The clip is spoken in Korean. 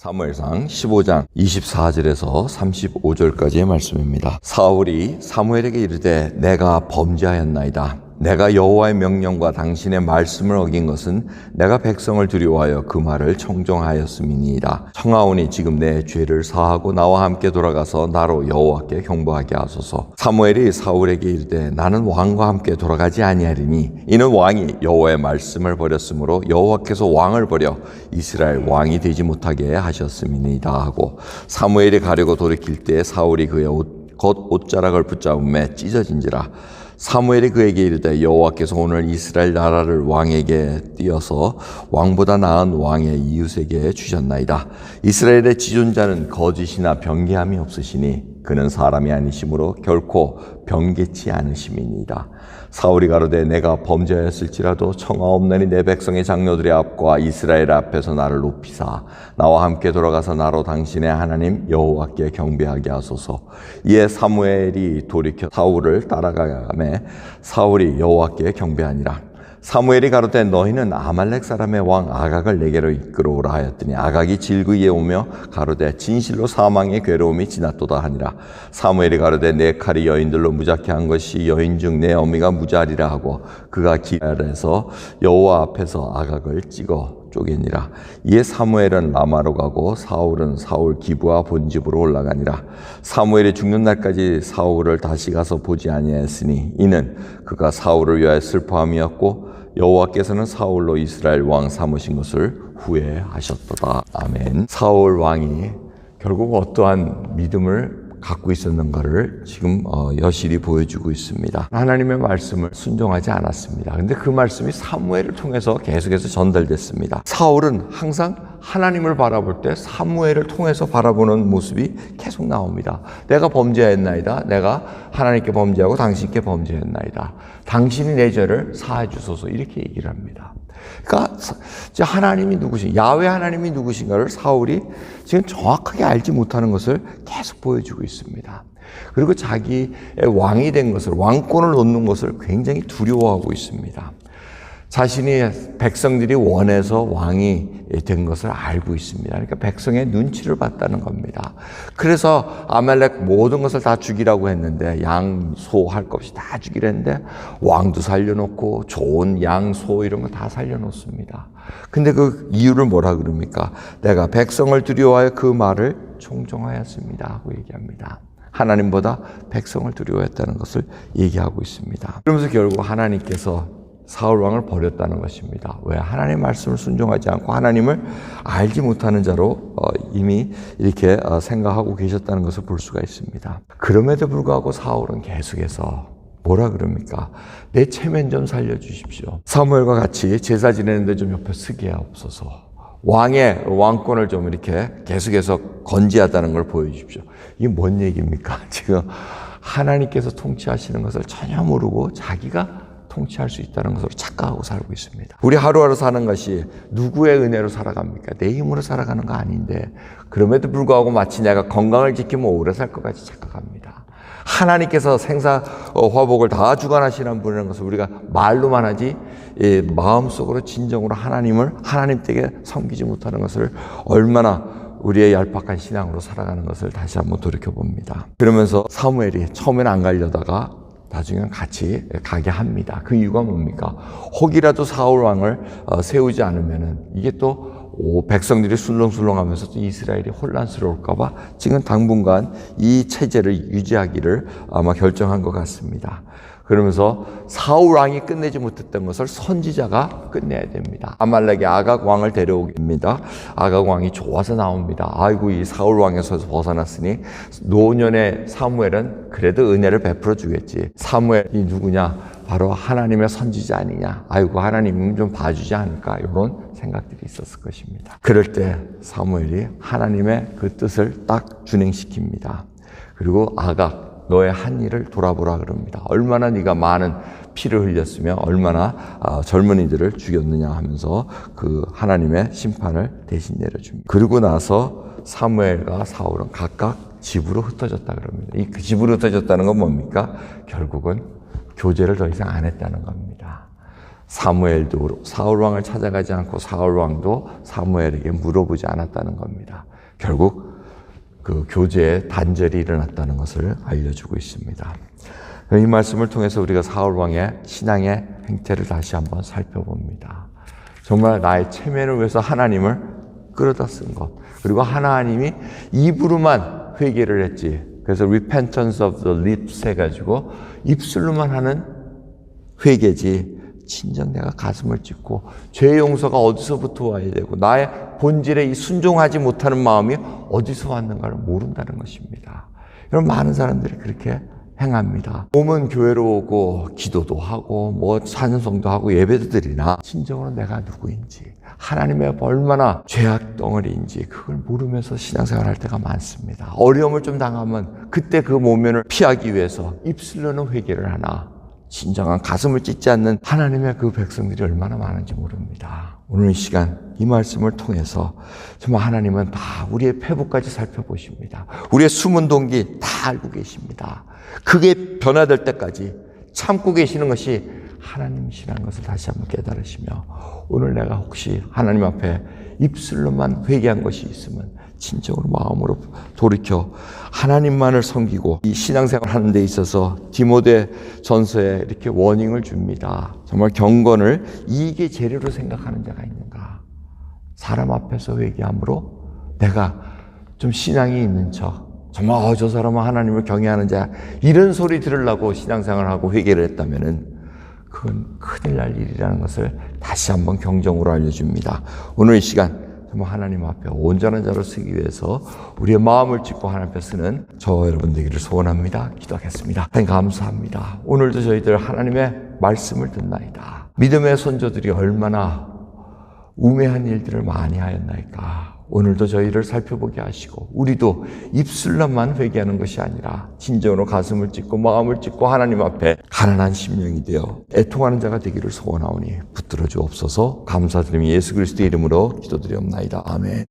사무엘상 15장 24절에서 35절까지의 말씀입니다. 사울이 사무엘에게 이르되 내가 범죄하였나이다. 내가 여호와의 명령과 당신의 말씀을 어긴 것은 내가 백성을 두려워하여 그 말을 청종하였음이니이다. 청하오니 지금 내 죄를 사하고 나와 함께 돌아가서 나로 여호와께 경배하게 하소서. 사무엘이 사울에게 이르되 나는 왕과 함께 돌아가지 아니하리니 이는 왕이 여호와의 말씀을 버렸으므로 여호와께서 왕을 버려 이스라엘 왕이 되지 못하게 하셨음이니이다 하고, 사무엘이 가려고 돌이킬 때 사울이 그의 옷자락을 붙잡음에 찢어진지라. 사무엘이 그에게 이르되 여호와께서 오늘 이스라엘 나라를 왕에게 띄어서 왕보다 나은 왕의 이웃에게 주셨나이다. 이스라엘의 지존자는 거짓이나 변개함이 없으시니 그는 사람이 아니시므로 결코 변개치 않으심이니이다. 사울이 가로되 내가 범죄하였을지라도 청하옵나니 내 백성의 장로들의 앞과 이스라엘 앞에서 나를 높이사 나와 함께 돌아가서 나로 당신의 하나님 여호와께 경배하게 하소서. 이에 사무엘이 돌이켜 사울을 따라가매 사울이 여호와께 경배하니라. 사무엘이 가로되 너희는 아말렉 사람의 왕 아각을 내게로 이끌어오라 하였더니 아각이 질그에 오며 가로되 진실로 사망의 괴로움이 지났도다 하니라. 사무엘이 가로되 내 칼이 여인들로 무작게 한 것이 여인 중 내 어미가 무자리라 하고 그가 기갈에서 여호와 앞에서 아각을 찍어 쪼개니라. 이에 사무엘은 라마로 가고 사울은 사울 기브와 본집으로 올라가니라. 사무엘이 죽는 날까지 사울을 다시 가서 보지 아니하였으니 이는 그가 사울을 위하여 슬퍼함이었고 여호와께서는 사울로 이스라엘 왕 삼으신 것을 후회하셨도다. 아멘. 사울 왕이 결국 어떠한 믿음을 갖고 있었는가를 지금 여실히 보여주고 있습니다. 하나님의 말씀을 순종하지 않았습니다. 근데 그 말씀이 사무엘을 통해서 계속해서 전달됐습니다. 사울은 항상 하나님을 바라볼 때 사무엘을 통해서 바라보는 모습이 계속 나옵니다. 내가 범죄했나이다. 내가 하나님께 범죄하고 당신께 범죄했나이다. 당신이 내 죄를 사해 주소서. 이렇게 얘기를 합니다. 그러니까 하나님이 누구신가, 야훼 하나님이 누구신가를 사울이 지금 정확하게 알지 못하는 것을 계속 보여주고 있습니다. 그리고 자기의 왕이 된 것을, 왕권을 놓는 것을 굉장히 두려워하고 있습니다. 자신이 백성들이 원해서 왕이 된 것을 알고 있습니다. 그러니까 백성의 눈치를 봤다는 겁니다. 그래서 아말렉 모든 것을 다 죽이라고 했는데, 양, 소 할 것 없이 다 죽이려 했는데 왕도 살려놓고 좋은 양, 소 이런 거 다 살려놓습니다. 근데 그 이유를 뭐라 그럽니까? 내가 백성을 두려워하여 그 말을 청종하였습니다 하고 얘기합니다. 하나님보다 백성을 두려워했다는 것을 얘기하고 있습니다. 그러면서 결국 하나님께서 사울 왕을 버렸다는 것입니다. 왜? 하나님의 말씀을 순종하지 않고 하나님을 알지 못하는 자로 이미 이렇게 생각하고 계셨다는 것을 볼 수가 있습니다. 그럼에도 불구하고 사울은 계속해서 뭐라 그럽니까? 내 체면 좀 살려주십시오. 사무엘과 같이 제사 지내는데 좀 옆에 서게 하옵소서. 왕의 왕권을 좀 이렇게 계속해서 건지하다는 걸 보여주십시오. 이게 뭔 얘기입니까? 지금 하나님께서 통치하시는 것을 전혀 모르고 자기가 통치할 수 있다는 것으로 착각하고 살고 있습니다. 우리 하루하루 사는 것이 누구의 은혜로 살아갑니까? 내 힘으로 살아가는 거 아닌데, 그럼에도 불구하고 마치 내가 건강을 지키면 오래 살 것 같이 착각합니다. 하나님께서 생사 화복을 다 주관하시는 분이라는 것을 우리가 말로만 하지 마음속으로 진정으로 하나님을 하나님 댁에 섬기지 못하는 것을 얼마나 우리의 얄팍한 신앙으로 살아가는 것을 다시 한번 돌이켜봅니다. 그러면서 사무엘이 처음에는 안 가려다가 나중엔 같이 가게 합니다. 그 이유가 뭡니까? 혹이라도 사울 왕을 세우지 않으면은 이게 또 백성들이 술렁술렁하면서 또 이스라엘이 혼란스러울까봐 지금 당분간 이 체제를 유지하기를 아마 결정한 것 같습니다. 그러면서 사울 왕이 끝내지 못했던 것을 선지자가 끝내야 됩니다. 아말렉의 아각 왕을 데려옵니다. 아각 왕이 좋아서 나옵니다. 아이고, 이 사울 왕에서 벗어났으니 노년의 사무엘은 그래도 은혜를 베풀어 주겠지. 사무엘이 누구냐? 바로 하나님의 선지자 아니냐? 아이고, 하나님은 좀 봐주지 않을까? 이런 생각들이 있었을 것입니다. 그럴 때 사무엘이 하나님의 그 뜻을 딱 준행시킵니다. 그리고 아각, 너의 한 일을 돌아보라 그럽니다. 얼마나 네가 많은 피를 흘렸으며 얼마나 젊은이들을 죽였느냐 하면서 그 하나님의 심판을 대신 내려줍니다. 그러고 나서 사무엘과 사울은 각각 집으로 흩어졌다 그럽니다. 이 집으로 흩어졌다는 건 뭡니까? 결국은 교제를 더 이상 안 했다는 겁니다. 사무엘도 사울 왕을 찾아가지 않고 사울 왕도 사무엘에게 물어보지 않았다는 겁니다. 결국 그 교제의 단절이 일어났다는 것을 알려주고 있습니다. 이 말씀을 통해서 우리가 사울 왕의 신앙의 행태를 다시 한번 살펴봅니다. 정말 나의 체면을 위해서 하나님을 끌어다 쓴 것, 그리고 하나님이 입으로만 회개를 했지. 그래서 repentance of the lips 해가지고 입술로만 하는 회개지, 진정 내가 가슴을 찢고 죄 용서가 어디서부터 와야 되고 나의 본질에 이 순종하지 못하는 마음이 어디서 왔는가를 모른다는 것입니다. 여러분, 많은 사람들이 그렇게 행합니다. 몸은 교회로 오고 기도도 하고 뭐 찬송도 하고 예배도 드리나 진정으로 내가 누구인지, 하나님의 얼마나 죄악 덩어리인지 그걸 모르면서 신앙생활 할 때가 많습니다. 어려움을 좀 당하면 그때 그 모면을 피하기 위해서 입술로는 회개를 하나 진정한 가슴을 찢지 않는 하나님의 그 백성들이 얼마나 많은지 모릅니다. 오늘 이 시간 이 말씀을 통해서 정말 하나님은 다 우리의 패부까지 살펴보십니다. 우리의 숨은 동기 다 알고 계십니다. 그게 변화될 때까지 참고 계시는 것이 하나님이시라는 것을 다시 한번 깨달으시며, 오늘 내가 혹시 하나님 앞에 입술로만 회개한 것이 있으면 진정으로 마음으로 돌이켜 하나님만을 섬기고 이 신앙생활 하는 데 있어서 디모데 전서에 이렇게 워닝을 줍니다. 정말 경건을 이익의 재료로 생각하는 자가 있는가? 사람 앞에서 회개함으로 내가 좀 신앙이 있는 척, 정말 저 사람은 하나님을 경외하는 자, 이런 소리 들으려고 신앙생활을 하고 회개를 했다면은 그건 큰일 날 일이라는 것을 다시 한번 경종으로 알려줍니다. 오늘 이 시간 정말 하나님 앞에 온전한 자로 쓰기 위해서 우리의 마음을 찢고 하나님 앞에 쓰는 저와 여러분 되기를 소원합니다. 기도하겠습니다. 하나님 감사합니다. 오늘도 저희들 하나님의 말씀을 듣나이다. 믿음의 선조들이 얼마나 우매한 일들을 많이 하였나이까. 오늘도 저희를 살펴보게 하시고 우리도 입술로만 회개하는 것이 아니라 진정으로 가슴을 찢고 마음을 찢고 하나님 앞에 가난한 심령이 되어 애통하는 자가 되기를 소원하오니 붙들어 주옵소서. 감사드리며 예수 그리스도의 이름으로 기도드리옵나이다. 아멘.